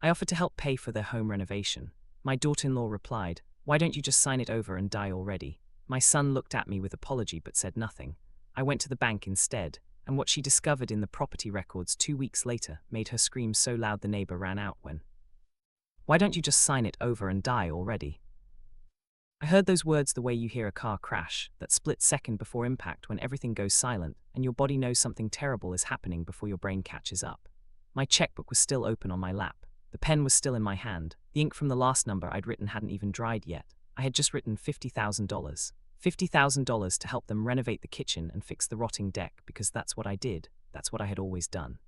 I offered to help pay for their home renovation. My daughter-in-law replied, "Why don't you just sign it over and die already?" My son looked at me with apology but said nothing. I went to the bank instead, and what she discovered in the property records 2 weeks later made her scream so loud the neighbor ran out when, "Why don't you just sign it over and die already?" I heard those words the way you hear a car crash, that split second before impact when everything goes silent and your body knows something terrible is happening before your brain catches up. My checkbook was still open on my lap. The pen was still in my hand. The ink from the last number I'd written hadn't even dried yet. I had just written $50,000. $50,000 to help them renovate the kitchen and fix the rotting deck because that's what I did. That's what I had always done.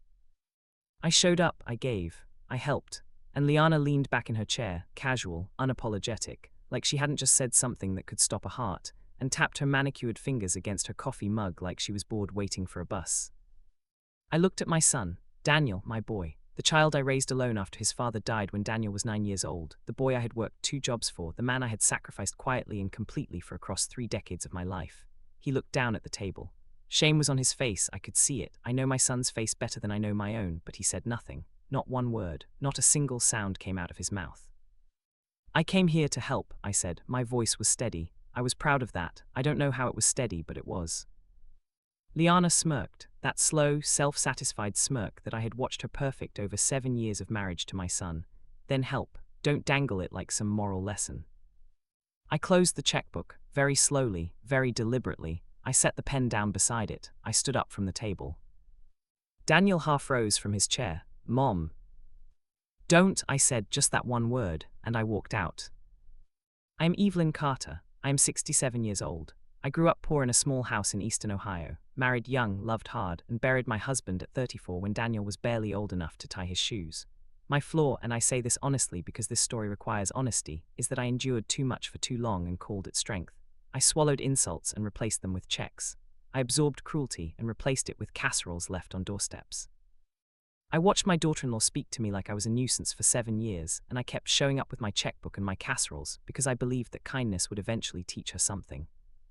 I showed up, I gave, I helped, and Liana leaned back in her chair, casual, unapologetic, like she hadn't just said something that could stop a heart, and tapped her manicured fingers against her coffee mug like she was bored waiting for a bus. I looked at my son, Daniel, my boy, the child I raised alone after his father died when Daniel was 9 years old, the boy I had worked 2 jobs for, the man I had sacrificed quietly and completely for across 3 decades of my life. He looked down at the table. Shame was on his face, I could see it. I know my son's face better than I know my own, but he said nothing. Not one word, not a single sound came out of his mouth. "I came here to help," I said. My voice was steady. I was proud of that. I don't know how it was steady, but it was. Liana smirked, that slow, self-satisfied smirk that I had watched her perfect over 7 years of marriage to my son. "Then help. Don't dangle it like some moral lesson." I closed the checkbook, very slowly, very deliberately. I set the pen down beside it. I stood up from the table. Daniel half rose from his chair. "Mom." "Don't," I said, just that one word, and I walked out. I am Evelyn Carter. I am 67 years old. I grew up poor in a small house in eastern Ohio, married young, loved hard, and buried my husband at 34 when Daniel was barely old enough to tie his shoes. My flaw, and I say this honestly because this story requires honesty, is that I endured too much for too long and called it strength. I swallowed insults and replaced them with checks. I absorbed cruelty and replaced it with casseroles left on doorsteps. I watched my daughter-in-law speak to me like I was a nuisance for 7 years, and I kept showing up with my checkbook and my casseroles because I believed that kindness would eventually teach her something.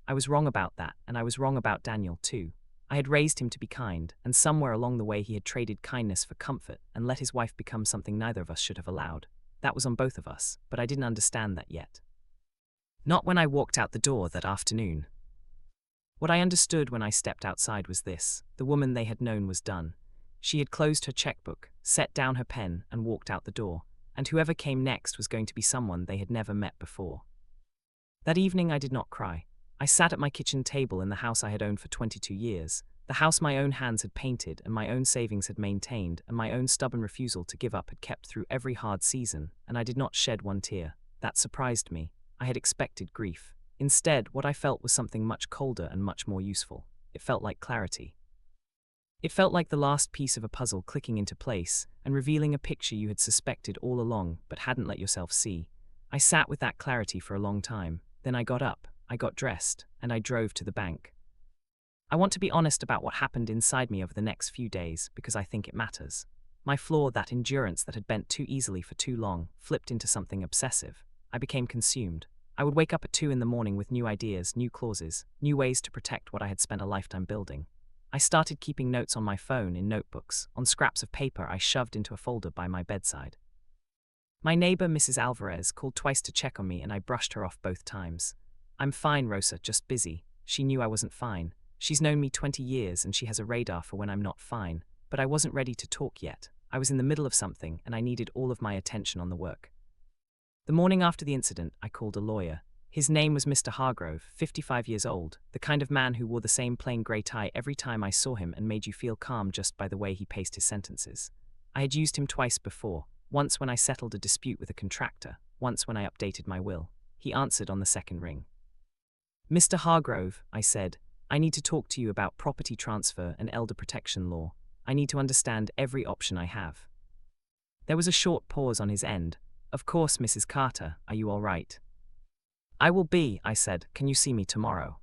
I was wrong about that, and I was wrong about Daniel too. I had raised him to be kind, and somewhere along the way he had traded kindness for comfort and let his wife become something neither of us should have allowed. That was on both of us, but I didn't understand that yet. Not when I walked out the door that afternoon. What I understood when I stepped outside was this: the woman they had known was done. She had closed her checkbook, set down her pen, and walked out the door, and whoever came next was going to be someone they had never met before. That evening I did not cry. I sat at my kitchen table in the house I had owned for 22 years, the house my own hands had painted and my own savings had maintained and my own stubborn refusal to give up had kept through every hard season, and I did not shed one tear. That surprised me. I had expected grief. Instead, what I felt was something much colder and much more useful. It felt like clarity. It felt like the last piece of a puzzle clicking into place and revealing a picture you had suspected all along but hadn't let yourself see. I sat with that clarity for a long time. Then I got up, I got dressed, and I drove to the bank. I want to be honest about what happened inside me over the next few days because I think it matters. My flaw, that endurance that had bent too easily for too long, flipped into something obsessive. I became consumed. I would wake up at 2 in the morning with new ideas, new clauses, new ways to protect what I had spent a lifetime building. I started keeping notes on my phone in notebooks, on scraps of paper I shoved into a folder by my bedside. My neighbor, Mrs. Alvarez, called twice to check on me and I brushed her off both times. "I'm fine, Rosa, just busy." She knew I wasn't fine. She's known me 20 years and she has a radar for when I'm not fine, but I wasn't ready to talk yet. I was in the middle of something and I needed all of my attention on the work. The morning after the incident, I called a lawyer. His name was Mr. Hargrove, 55 years old, the kind of man who wore the same plain grey tie every time I saw him and made you feel calm just by the way he paced his sentences. I had used him twice before, once when I settled a dispute with a contractor, once when I updated my will. He answered on the second ring. "Mr. Hargrove," I said, "I need to talk to you about property transfer and elder protection law. I need to understand every option I have." There was a short pause on his end. "Of course, Mrs. Carter, are you all right?" "I will be," I said. "Can you see me tomorrow?"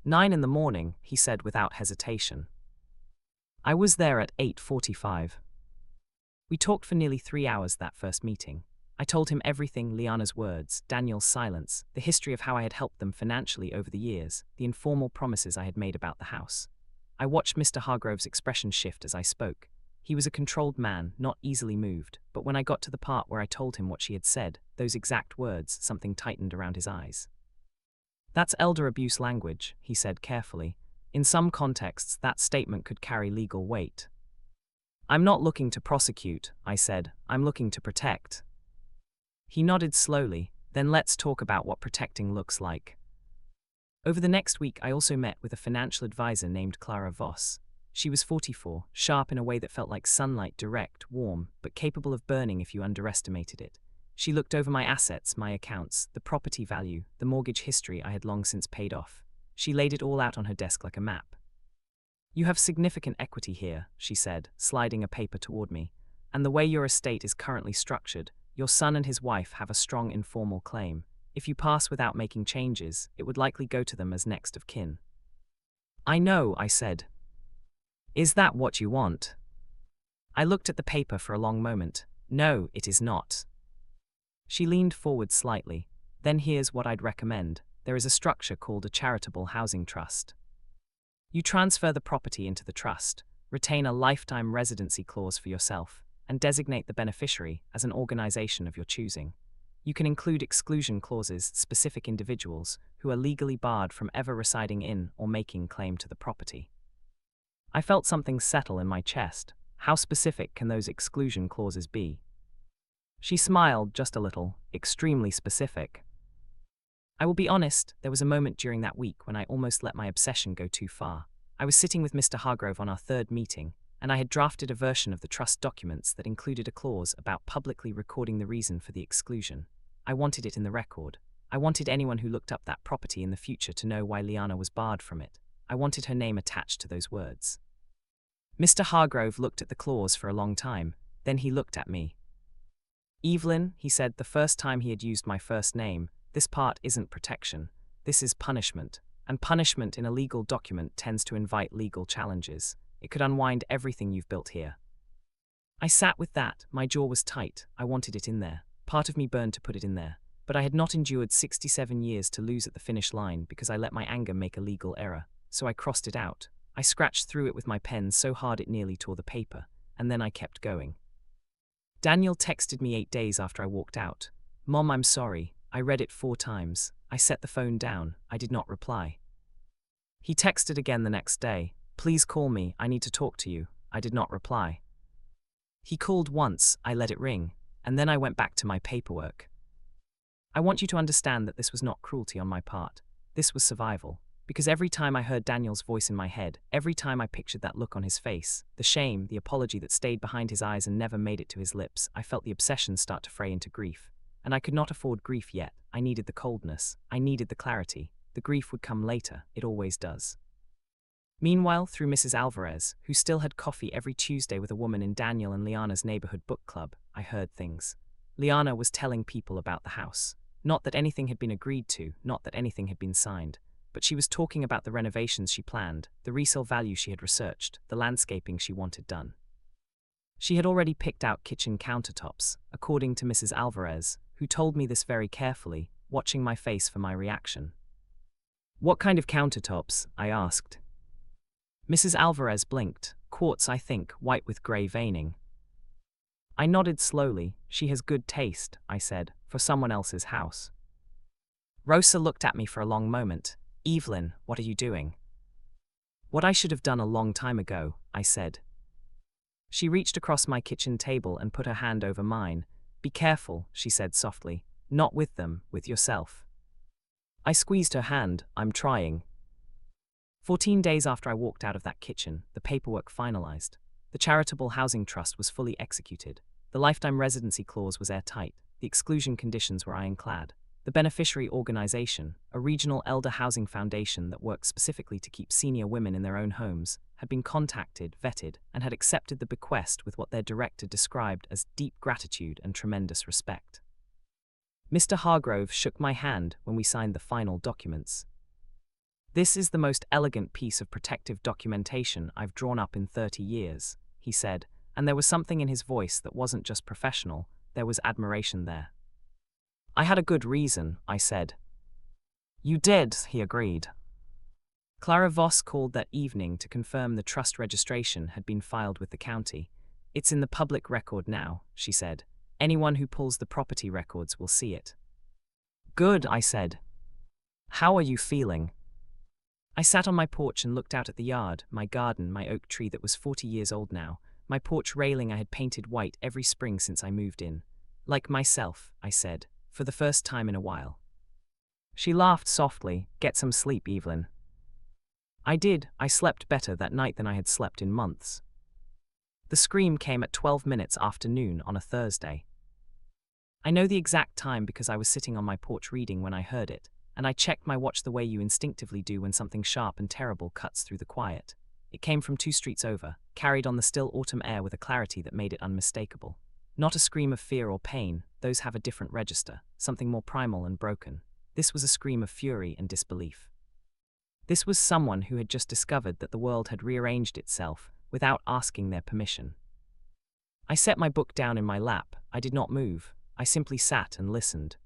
9 in the morning, he said without hesitation. I was there at 8:45. We talked for nearly 3 hours that first meeting. I told him everything: Liana's words, Daniel's silence, the history of how I had helped them financially over the years, the informal promises I had made about the house. I watched Mr. Hargrove's expression shift as I spoke. He was a controlled man, not easily moved, but when I got to the part where I told him what she had said, those exact words, something tightened around his eyes. "That's elder abuse language," he said carefully. "In some contexts, that statement could carry legal weight." "I'm not looking to prosecute," I said. "I'm looking to protect." He nodded slowly. "Then let's talk about what protecting looks like." Over the next week, I also met with a financial advisor named Clara Voss. She was 44, sharp in a way that felt like sunlight, direct, warm, but capable of burning if you underestimated it. She looked over my assets, my accounts, the property value, the mortgage history I had long since paid off. She laid it all out on her desk like a map. "You have significant equity here," she said, sliding a paper toward me. "And the way your estate is currently structured, your son and his wife have a strong informal claim. If you pass without making changes, it would likely go to them as next of kin." "I know," I said. "Is that what you want?" I looked at the paper for a long moment. "No, it is not." She leaned forward slightly. "Then here's what I'd recommend. There is a structure called a charitable housing trust. You transfer the property into the trust, retain a lifetime residency clause for yourself, and designate the beneficiary as an organization of your choosing. You can include exclusion clauses, specific individuals who are legally barred from ever residing in or making claim to the property." I felt something settle in my chest. How specific can those exclusion clauses be? She smiled just a little. "Extremely specific." I will be honest, there was a moment during that week when I almost let my obsession go too far. I was sitting with Mr. Hargrove on our third meeting, and I had drafted a version of the trust documents that included a clause about publicly recording the reason for the exclusion. I wanted it in the record. I wanted anyone who looked up that property in the future to know why Liana was barred from it. I wanted her name attached to those words. Mr. Hargrove looked at the clause for a long time, then he looked at me. "Evelyn," he said the first time he had used my first name, "this part isn't protection. This is punishment. And punishment in a legal document tends to invite legal challenges. It could unwind everything you've built here." I sat with that. My jaw was tight. I wanted it in there. Part of me burned to put it in there. But I had not endured 67 years to lose at the finish line because I let my anger make a legal error. So I crossed it out. I scratched through it with my pen so hard it nearly tore the paper. And then I kept going. Daniel texted me 8 days after I walked out. "Mom, I'm sorry. I read it 4 times. I set the phone down. I did not reply." He texted again the next day. "Please call me. I need to talk to you." I did not reply. He called once. I let it ring. And then I went back to my paperwork. I want you to understand that this was not cruelty on my part. This was survival. Because every time I heard Daniel's voice in my head, every time I pictured that look on his face, the shame, the apology that stayed behind his eyes and never made it to his lips, I felt the obsession start to fray into grief. And I could not afford grief yet. I needed the coldness. I needed the clarity. The grief would come later. It always does. Meanwhile, through Mrs. Alvarez, who still had coffee every Tuesday with a woman in Daniel and Liana's neighborhood book club, I heard things. Liana was telling people about the house. Not that anything had been agreed to, not that anything had been signed. But she was talking about the renovations she planned, the resale value she had researched, the landscaping she wanted done. She had already picked out kitchen countertops, according to Mrs. Alvarez, who told me this very carefully, watching my face for my reaction. "What kind of countertops?" I asked. Mrs. Alvarez blinked. "Quartz, I think, white with grey veining." I nodded slowly. "She has good taste," I said, "for someone else's house." Rosa looked at me for a long moment. "Evelyn, what are you doing?" "What I should have done a long time ago," I said. She reached across my kitchen table and put her hand over mine. "Be careful," she said softly. "Not with them, with yourself." I squeezed her hand. "I'm trying." 14 days after I walked out of that kitchen, the paperwork finalized. The charitable housing trust was fully executed. The lifetime residency clause was airtight. The exclusion conditions were ironclad. The beneficiary organization, a regional elder housing foundation that works specifically to keep senior women in their own homes, had been contacted, vetted, and had accepted the bequest with what their director described as deep gratitude and tremendous respect. Mr. Hargrove shook my hand when we signed the final documents. "This is the most elegant piece of protective documentation I've drawn up in 30 years, he said, and there was something in his voice that wasn't just professional, there was admiration there. "I had a good reason," I said. "You did," he agreed. Clara Voss called that evening to confirm the trust registration had been filed with the county. It's in the public record now, she said. Anyone who pulls the property records will see it. Good, I said. How are you feeling? I sat on my porch and looked out at the yard, my garden, my oak tree that was 40 years old now, my porch railing I had painted white every spring since I moved in. Like myself, I said, for the first time in a while. She laughed softly. Get some sleep, Evelyn. I did. I slept better that night than I had slept in months. The scream came at 12 minutes after noon on a Thursday. I know the exact time because I was sitting on my porch reading when I heard it, and I checked my watch the way you instinctively do when something sharp and terrible cuts through the quiet. It came from 2 streets over, carried on the still autumn air with a clarity that made it unmistakable. Not a scream of fear or pain, those have a different register, something more primal and broken. This was a scream of fury and disbelief. This was someone who had just discovered that the world had rearranged itself without asking their permission. I set my book down in my lap. I did not move. I simply sat and listened.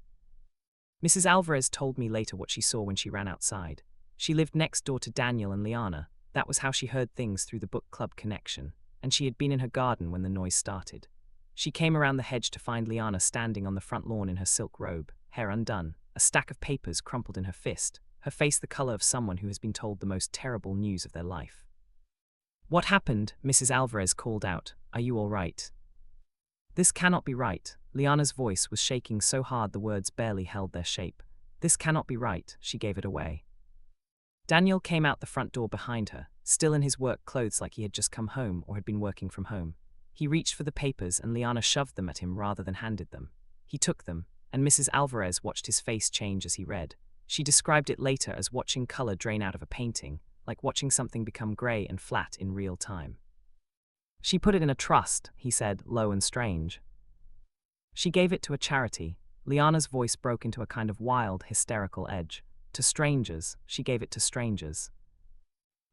Mrs. Alvarez told me later what she saw when she ran outside. She lived next door to Daniel and Liana. That was how she heard things through the book club connection, and she had been in her garden when the noise started. She came around the hedge to find Liana standing on the front lawn in her silk robe, hair undone, a stack of papers crumpled in her fist, her face the color of someone who has been told the most terrible news of their life. What happened? Mrs. Alvarez called out. Are you all right? This cannot be right. Liana's voice was shaking so hard the words barely held their shape. This cannot be right, she gave it away. Daniel came out the front door behind her, still in his work clothes like he had just come home or had been working from home. He reached for the papers and Liana shoved them at him rather than handed them. He took them, and Mrs. Alvarez watched his face change as he read. She described it later as watching color drain out of a painting, like watching something become gray and flat in real time. She put it in a trust, he said, low and strange. She gave it to a charity. Liana's voice broke into a kind of wild, hysterical edge. To strangers, she gave it to strangers.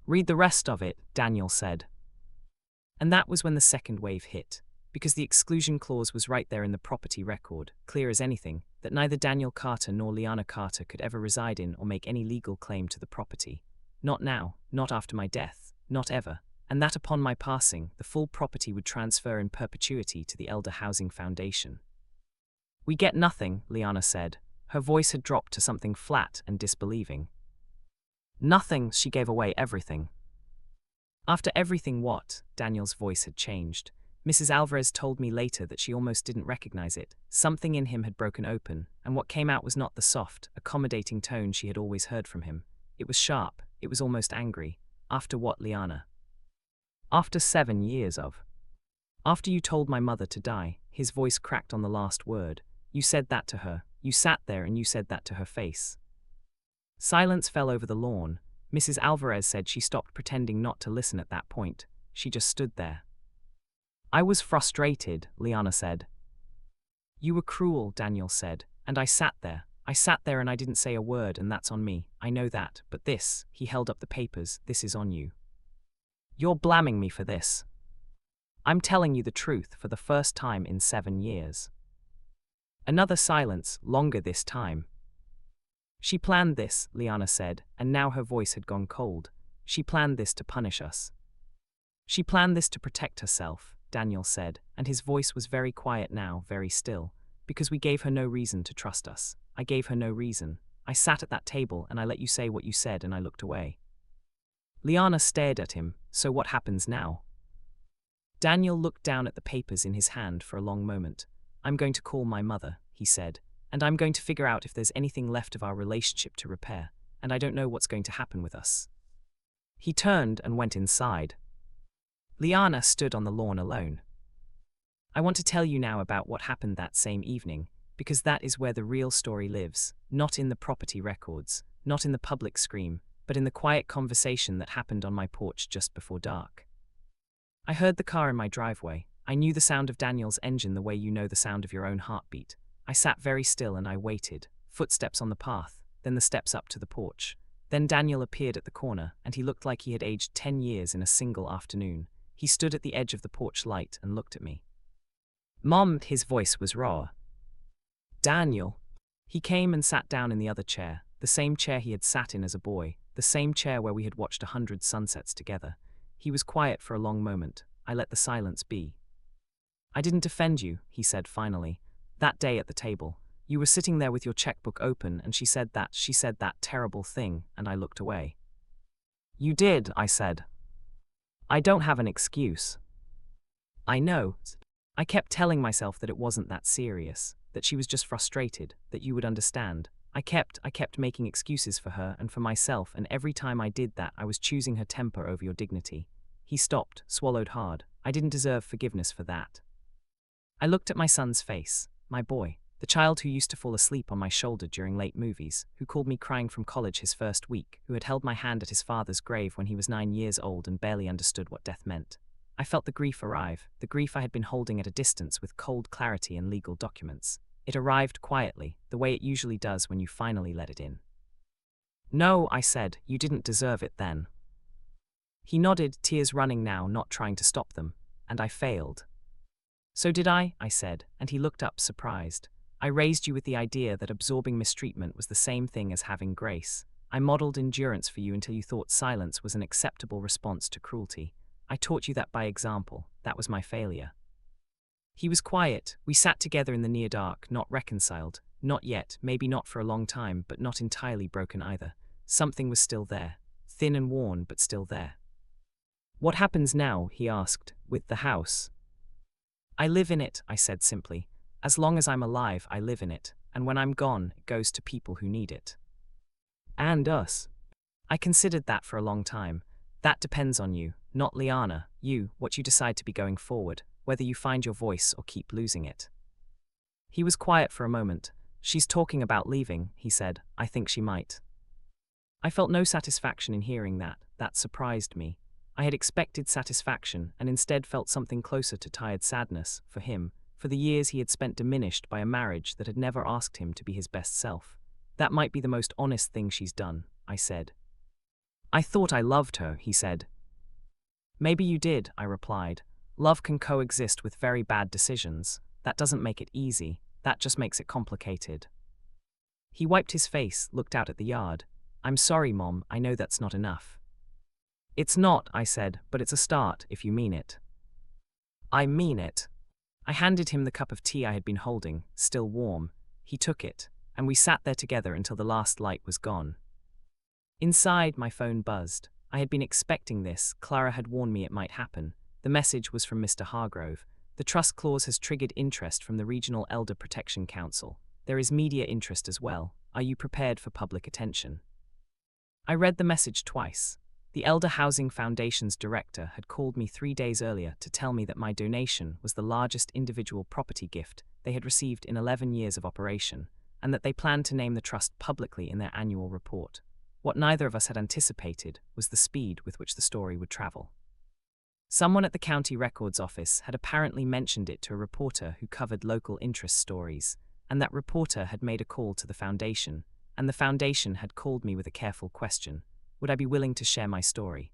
Read the rest of it, Daniel said. And that was when the second wave hit, because the exclusion clause was right there in the property record, clear as anything, that neither Daniel Carter nor Liana Carter could ever reside in or make any legal claim to the property. Not now, not after my death, not ever, and that upon my passing, the full property would transfer in perpetuity to the Elder Housing Foundation. We get nothing, Liana said. Her voice had dropped to something flat and disbelieving. Nothing, she gave away everything. After everything what? Daniel's voice had changed. Mrs. Alvarez told me later that she almost didn't recognize it. Something in him had broken open, and what came out was not the soft, accommodating tone she had always heard from him. It was sharp, it was almost angry. After what, Liana? After 7 years of. After you told my mother to die, his voice cracked on the last word. You said that to her. You sat there and you said that to her face. Silence fell over the lawn. Mrs. Alvarez said she stopped pretending not to listen at that point. She just stood there. I was frustrated, Liana said. You were cruel, Daniel said, and I sat there. I sat there and I didn't say a word, and that's on me. I know that, but this, he held up the papers, this is on you. You're blaming me for this. I'm telling you the truth for the first time in 7 years. Another silence, longer this time. She planned this, Liana said, and now her voice had gone cold. She planned this to punish us. She planned this to protect herself, Daniel said, and his voice was very quiet now, very still, because we gave her no reason to trust us. I gave her no reason. I sat at that table and I let you say what you said and I looked away. Liana stared at him. So what happens now? Daniel looked down at the papers in his hand for a long moment. I'm going to call my mother, he said, and I'm going to figure out if there's anything left of our relationship to repair, and I don't know what's going to happen with us. He turned and went inside. Liana stood on the lawn alone. I want to tell you now about what happened that same evening, because that is where the real story lives, not in the property records, not in the public scream, but in the quiet conversation that happened on my porch just before dark. I heard the car in my driveway. I knew the sound of Daniel's engine the way you know the sound of your own heartbeat. I sat very still and I waited, footsteps on the path, then the steps up to the porch. Then Daniel appeared at the corner, and he looked like he had aged 10 years in a single afternoon. He stood at the edge of the porch light and looked at me. Mom, his voice was raw. Daniel. He came and sat down in the other chair, the same chair he had sat in as a boy, the same chair where we had watched 100 sunsets together. He was quiet for a long moment. I let the silence be. I didn't defend you, he said finally. That day at the table, you were sitting there with your checkbook open and she said that terrible thing, and I looked away. You did, I said. I don't have an excuse. I know. I kept telling myself that it wasn't that serious, that she was just frustrated, that you would understand. I kept making excuses for her and for myself, and every time I did that, I was choosing her temper over your dignity. He stopped, swallowed hard. I didn't deserve forgiveness for that. I looked at my son's face, my boy, the child who used to fall asleep on my shoulder during late movies, who called me crying from college his first week, who had held my hand at his father's grave when he was 9 years old and barely understood what death meant. I felt the grief arrive, the grief I had been holding at a distance with cold clarity and legal documents. It arrived quietly, the way it usually does when you finally let it in. No, I said, you didn't deserve it then. He nodded, tears running now, not trying to stop them, and I failed. So did I said, and he looked up surprised. I raised you with the idea that absorbing mistreatment was the same thing as having grace. I modeled endurance for you until you thought silence was an acceptable response to cruelty. I taught you that by example. That was my failure. He was quiet. We sat together in the near dark, not reconciled, not yet, maybe not for a long time, but not entirely broken either. Something was still there, thin and worn, but still there. What happens now, he asked, with the house? I live in it, I said simply. As long as I'm alive, I live in it, and when I'm gone, it goes to people who need it. And us. I considered that for a long time. That depends on you, not Liana, you, what you decide to be going forward, whether you find your voice or keep losing it. He was quiet for a moment. She's talking about leaving, he said. I think she might. I felt no satisfaction in hearing that. That surprised me. I had expected satisfaction and instead felt something closer to tired sadness, for him, for the years he had spent diminished by a marriage that had never asked him to be his best self. That might be the most honest thing she's done, I said. I thought I loved her, he said. Maybe you did, I replied. Love can coexist with very bad decisions. That doesn't make it easy, that just makes it complicated. He wiped his face, looked out at the yard. I'm sorry, Mom, I know that's not enough. It's not, I said, but it's a start, if you mean it. I mean it. I handed him the cup of tea I had been holding, still warm. He took it, and we sat there together until the last light was gone. Inside, my phone buzzed. I had been expecting this. Clara had warned me it might happen. The message was from Mr. Hargrove. The trust clause has triggered interest from the Regional Elder Protection Council. There is media interest as well. Are you prepared for public attention? I read the message twice. The Elder Housing Foundation's director had called me 3 days earlier to tell me that my donation was the largest individual property gift they had received in 11 years of operation, and that they planned to name the trust publicly in their annual report. What neither of us had anticipated was the speed with which the story would travel. Someone at the county records office had apparently mentioned it to a reporter who covered local interest stories, and that reporter had made a call to the foundation, and the foundation had called me with a careful question. Would I be willing to share my story?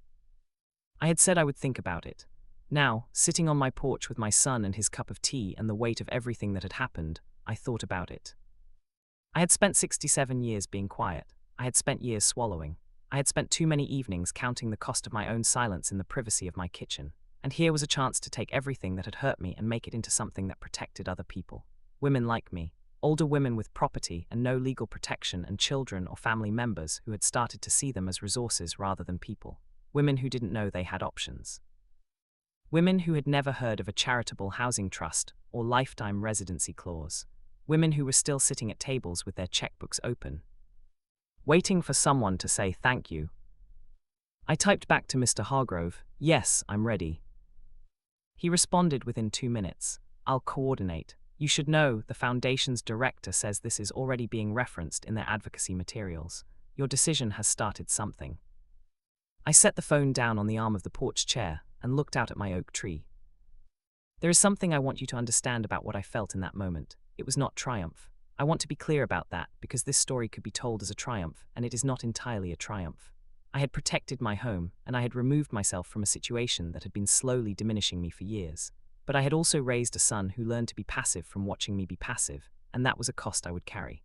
I had said I would think about it. Now, sitting on my porch with my son and his cup of tea and the weight of everything that had happened, I thought about it. I had spent 67 years being quiet. I had spent years swallowing. I had spent too many evenings counting the cost of my own silence in the privacy of my kitchen. And here was a chance to take everything that had hurt me and make it into something that protected other people. Women like me. Older women with property and no legal protection, and children or family members who had started to see them as resources rather than people. Women who didn't know they had options. Women who had never heard of a charitable housing trust or lifetime residency clause. Women who were still sitting at tables with their checkbooks open, waiting for someone to say thank you. I typed back to Mr. Hargrove, yes, I'm ready. He responded within 2 minutes. I'll coordinate. You should know, the foundation's director says this is already being referenced in their advocacy materials. Your decision has started something. I set the phone down on the arm of the porch chair and looked out at my oak tree. There is something I want you to understand about what I felt in that moment. It was not triumph. I want to be clear about that, because this story could be told as a triumph, and it is not entirely a triumph. I had protected my home, and I had removed myself from a situation that had been slowly diminishing me for years. But I had also raised a son who learned to be passive from watching me be passive, and that was a cost I would carry.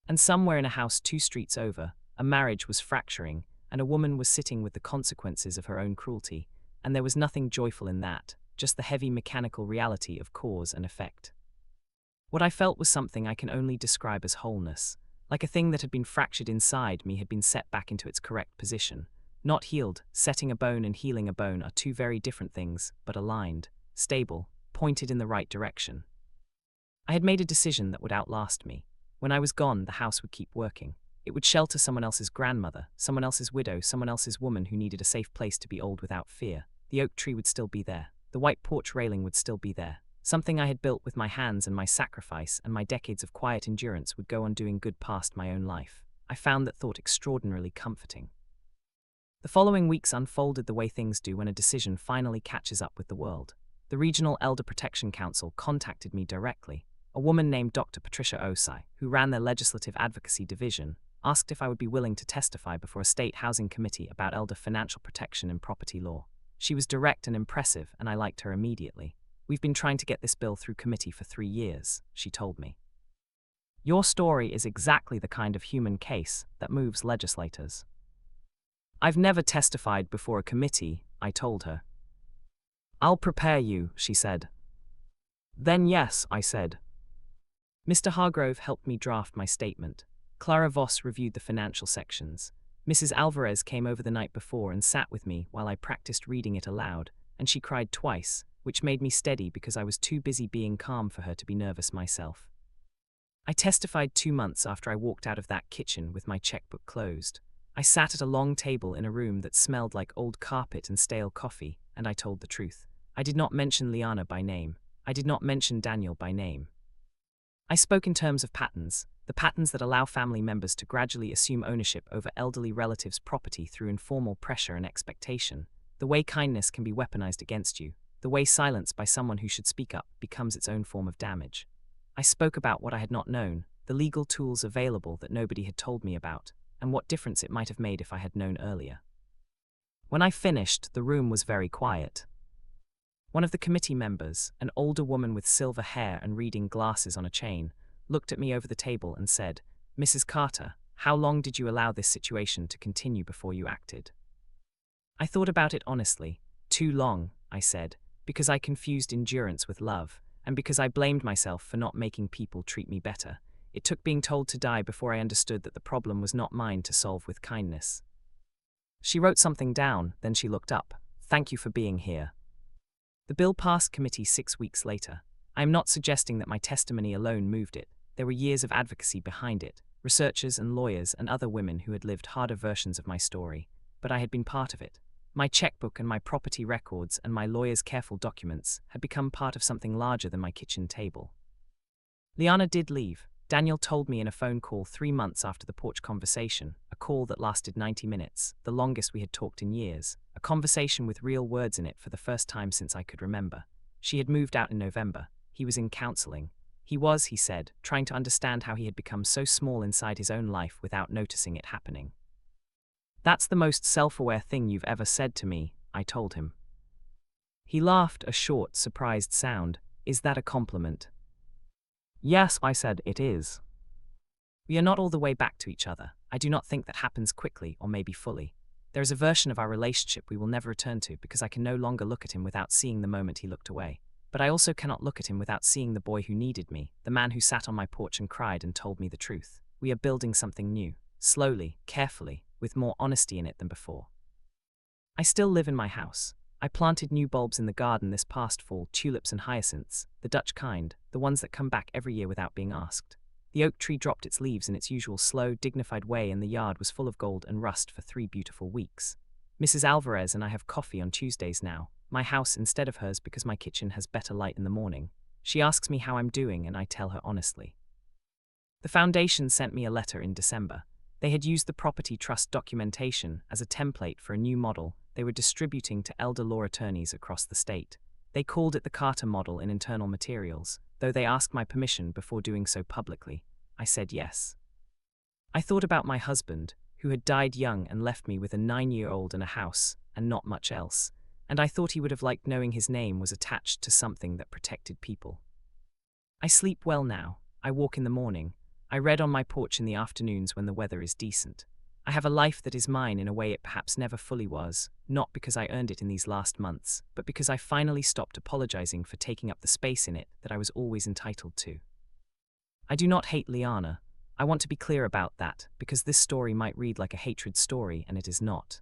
And somewhere in a house 2 streets over, a marriage was fracturing, and a woman was sitting with the consequences of her own cruelty, and there was nothing joyful in that, just the heavy mechanical reality of cause and effect. What I felt was something I can only describe as wholeness, like a thing that had been fractured inside me had been set back into its correct position. Not healed. Setting a bone and healing a bone are two very different things, but aligned, stable, pointed in the right direction. I had made a decision that would outlast me. When I was gone, the house would keep working. It would shelter someone else's grandmother, someone else's widow, someone else's woman who needed a safe place to be old without fear. The oak tree would still be there. The white porch railing would still be there. Something I had built with my hands and my sacrifice and my decades of quiet endurance would go on doing good past my own life. I found that thought extraordinarily comforting. The following weeks unfolded the way things do when a decision finally catches up with the world. The Regional Elder Protection Council contacted me directly. A woman named Dr. Patricia Osai, who ran their Legislative Advocacy Division, asked if I would be willing to testify before a state housing committee about elder financial protection and property law. She was direct and impressive, and I liked her immediately. "We've been trying to get this bill through committee for 3 years, she told me. "Your story is exactly the kind of human case that moves legislators." "I've never testified before a committee," I told her. "I'll prepare you," she said. "Then yes," I said. Mr. Hargrove helped me draft my statement. Clara Voss reviewed the financial sections. Mrs. Alvarez came over the night before and sat with me while I practiced reading it aloud, and she cried twice, which made me steady because I was too busy being calm for her to be nervous myself. I testified 2 months after I walked out of that kitchen with my checkbook closed. I sat at a long table in a room that smelled like old carpet and stale coffee, and I told the truth. I did not mention Liana by name. I did not mention Daniel by name. I spoke in terms of patterns, the patterns that allow family members to gradually assume ownership over elderly relatives' property through informal pressure and expectation, the way kindness can be weaponized against you, the way silence by someone who should speak up becomes its own form of damage. I spoke about what I had not known, the legal tools available that nobody had told me about, and what difference it might have made if I had known earlier. When I finished, the room was very quiet. One of the committee members, an older woman with silver hair and reading glasses on a chain, looked at me over the table and said, "Mrs. Carter, how long did you allow this situation to continue before you acted?" I thought about it honestly. "Too long," I said, because I confused endurance with love, and because I blamed myself for not making people treat me better. It took being told to die before I understood that the problem was not mine to solve with kindness. She wrote something down, then she looked up. "Thank you for being here." The bill passed committee 6 weeks later. I am not suggesting that my testimony alone moved it. There were years of advocacy behind it, researchers and lawyers and other women who had lived harder versions of my story, but I had been part of it. My checkbook and my property records and my lawyer's careful documents had become part of something larger than my kitchen table. Liana did leave. Daniel told me in a phone call 3 months after the porch conversation, a call that lasted 90 minutes, the longest we had talked in years, a conversation with real words in it for the first time since I could remember. She had moved out in November. He was in counseling. He was, he said, trying to understand how he had become so small inside his own life without noticing it happening. "That's the most self-aware thing you've ever said to me," I told him. He laughed, a short, surprised sound. "Is that a compliment?" "Yes," I said, "it is." "We are not all the way back to each other. I do not think that happens quickly or maybe fully. There is a version of our relationship we will never return to because I can no longer look at him without seeing the moment he looked away. But I also cannot look at him without seeing the boy who needed me, the man who sat on my porch and cried and told me the truth. We are building something new, slowly, carefully, with more honesty in it than before. I still live in my house. I planted new bulbs in the garden this past fall, tulips and hyacinths, the Dutch kind, the ones that come back every year without being asked. The oak tree dropped its leaves in its usual slow, dignified way, and the yard was full of gold and rust for 3 beautiful weeks. Mrs. Alvarez and I have coffee on Tuesdays now, my house instead of hers because my kitchen has better light in the morning. She asks me how I'm doing and I tell her honestly. The foundation sent me a letter in December. They had used the property trust documentation as a template for a new model they were distributing to elder law attorneys across the state. They called it the Carter model in internal materials, though they asked my permission before doing so publicly. I said yes. I thought about my husband, who had died young and left me with a 9-year-old and a house, and not much else, and I thought he would have liked knowing his name was attached to something that protected people. I sleep well now. I walk in the morning. I read on my porch in the afternoons when the weather is decent. I have a life that is mine in a way it perhaps never fully was, not because I earned it in these last months, but because I finally stopped apologizing for taking up the space in it that I was always entitled to. I do not hate Liana. I want to be clear about that, because this story might read like a hatred story, and it is not.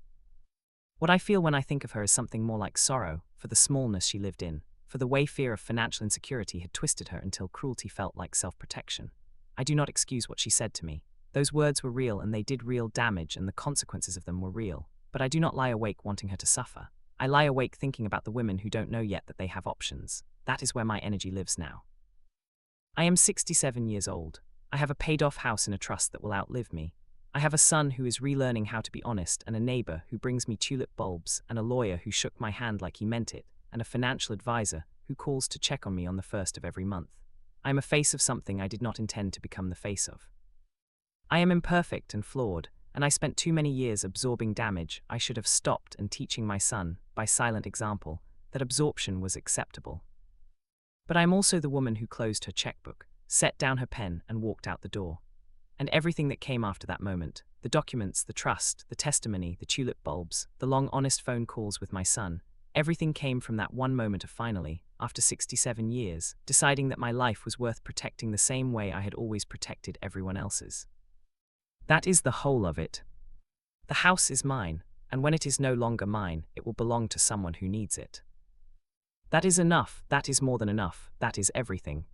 What I feel when I think of her is something more like sorrow, for the smallness she lived in, for the way fear of financial insecurity had twisted her until cruelty felt like self-protection. I do not excuse what she said to me. Those words were real and they did real damage and the consequences of them were real, but I do not lie awake wanting her to suffer. I lie awake thinking about the women who don't know yet that they have options. That is where my energy lives now. I am 67 years old. I have a paid-off house in a trust that will outlive me. I have a son who is relearning how to be honest, and a neighbor who brings me tulip bulbs, and a lawyer who shook my hand like he meant it, and a financial advisor who calls to check on me on the first of every month. I am a face of something I did not intend to become the face of. I am imperfect and flawed, and I spent too many years absorbing damage. I should have stopped and teaching my son, by silent example, that absorption was acceptable. But I am also the woman who closed her checkbook, set down her pen, and walked out the door. And everything that came after that moment, the documents, the trust, the testimony, the tulip bulbs, the long honest phone calls with my son, everything came from that one moment of finally, after 67 years, deciding that my life was worth protecting the same way I had always protected everyone else's. That is the whole of it. The house is mine, and when it is no longer mine, it will belong to someone who needs it. That is enough, that is more than enough, that is everything.